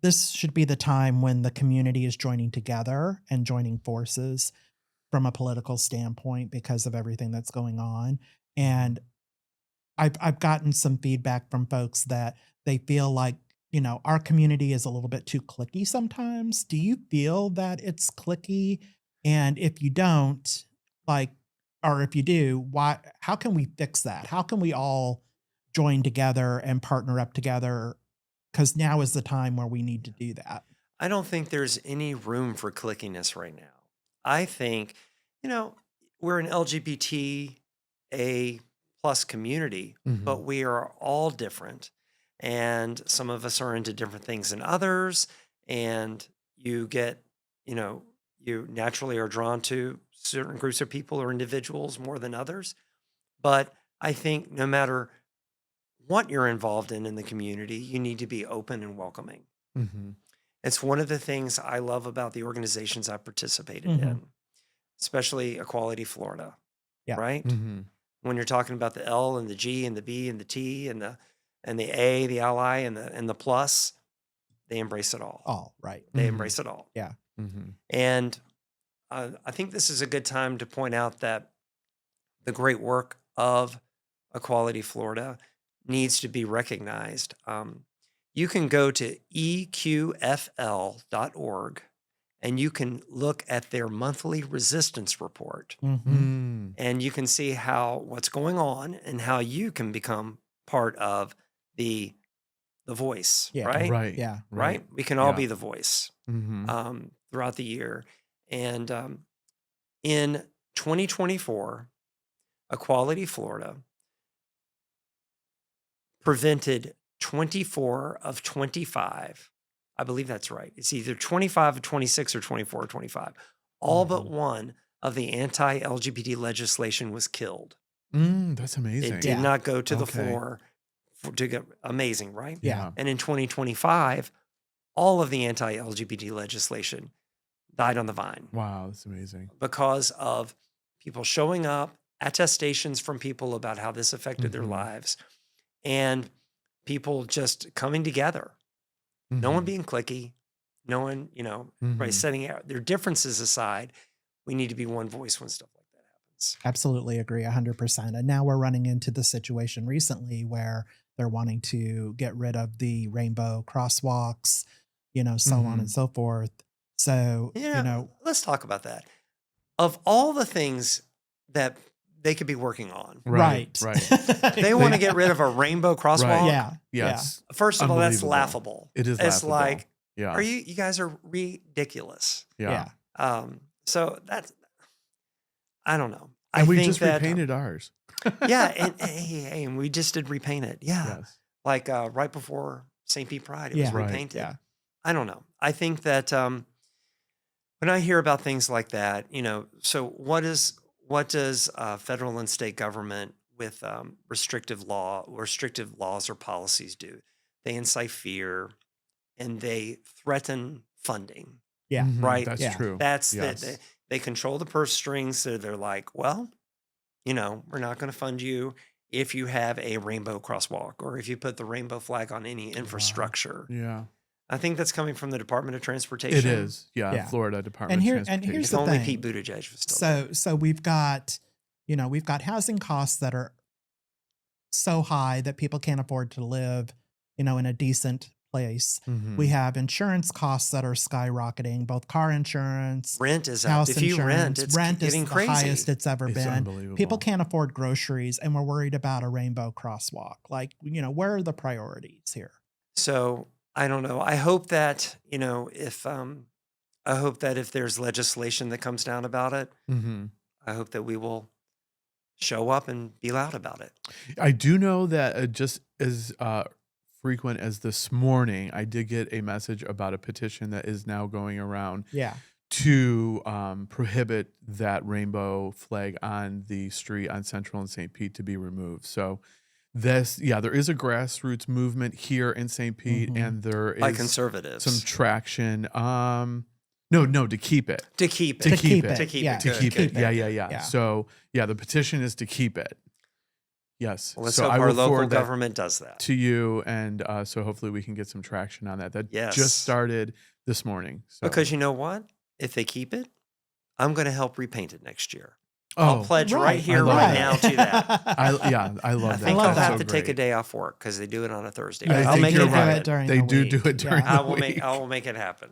this should be the time when the community is joining together and joining forces from a political standpoint because of everything that's going on. And I've gotten some feedback from folks that they feel like, our community is a little bit too cliquey sometimes. Do you feel that it's cliquey? And if you don't, like, or if you do, how can we fix that? How can we all join together and partner up together? Because now is the time where we need to do that. I don't think there's any room for clickiness right now. I think, you know, we're an LGBT plus community, Mhm. but we are all different. And some of us are into different things than others. And you get, you know, you naturally are drawn to certain groups of people or individuals more than others. But I think no matter what you're involved in the community, you need to be open and welcoming. Mhm. It's one of the things I love about the organizations I participated Mhm. in, especially Equality Florida, Yeah. right? Mhm. When you're talking about the L and the G and the B and the T and the A, the ally and the plus, they embrace it all. All right. They Mhm. embrace it all. Yeah. Mhm. And I think this is a good time to point out that the great work of Equality Florida needs to be recognized. You can go to eqfl.org and you can look at their monthly resistance report Mhm. Mm. and you can see what's going on and how you can become part of the voice, Yeah. right? Right. Yeah. Right. Right? We can all Yeah. be the voice Mhm. throughout the year. And in 2024, Equality Florida prevented 24 of 25. I believe that's right. It's either 25 of 26 or 24 or 25. All but Mhm. one of the anti-LGBT legislation was killed. That's It amazing. did Yeah. not go to the Okay. floor to get amazing, right? Yeah. Yeah. And in 2025, all of the anti-LGBT legislation died on the vine Wow, that's amazing. because of people showing up, attestations from people about how this affected their Mhm. lives, and people just coming together. No one Mhm. being cliquey, no one, everybody Mhm. setting out their differences aside. We need to be one voice when stuff like that happens. Absolutely agree 100%. And now we're running into the situation recently where they're wanting to get rid of the rainbow crosswalks, so on and Mhm. so forth. So, Yeah, let's talk about that. Of all the things that they could be working on, Right. right. Right. they want to get rid of a rainbow Right. crosswalk. Yeah. Yeah. Yes. First of all, that's Unbelievable. laughable. It is It's laughable. like, Yeah. you guys are ridiculous. Yeah. Yeah. So that's, I don't know. I And we think just that, repainted ours. yeah, and hey, and we just did repaint it. Yeah. Yes. Like right before St. Pete Pride, it was Yeah. Right. repainted. Yeah. I don't know. I think that when I hear about things like that, so what does federal and state government with restrictive laws or policies do? They incite fear and they threaten funding, Yeah. Mhm. right? That's Yeah. true. That's Yes. they control the purse strings. So they're like, well, we're not going to fund you if you have a rainbow crosswalk or if you put the rainbow flag on any Wow. infrastructure. Yeah. I think that's coming from the Department of It Transportation. is. Yeah. Yeah. Florida And Department of here's If the Transportation. only Pete thing. Buttigieg was still there. So we've got housing costs that are so high that people can't afford to live, in a decent place. We Mhm. have insurance costs that are skyrocketing, both car insurance, Rent is up. house If you rent, insurance. it's Rent is getting the highest crazy. it's ever It's been. People unbelievable. can't afford groceries, and we're worried about a rainbow crosswalk. Like, where are the priorities here? So I don't know. I hope that, if there's legislation that comes down about it, Mhm. I hope that we will show up and be loud about it. I do know that just as frequent as this morning, I did get a message about a petition that is now going around Yeah. to prohibit that rainbow flag on the street on Central and St. Pete to be removed. So there is a grassroots movement here in St. Pete, Mhm. and there By is some conservatives. traction. No, to keep it. To keep it. To keep it. To keep Yeah. it. To Good, keep good, it. Yeah, good, yeah, good. yeah. Yeah. So, yeah, the petition is to keep it. Yes. Well, let's So hope I our will local forward that government does that. to you, and so hopefully we can get some traction on that. That just Yes. started this morning. So, Because you know what? If they keep it, I'm gonna help repaint it next year. I'll oh, pledge right Right, I here, love right that. now to that. I I love I that. think love I'll That's have so that. to take a great. day off work because they do it on a Thursday, Yeah, but I I'll they think make do you're it do right. it happen. during They the do week. it during Yeah. the I will week. make it happen.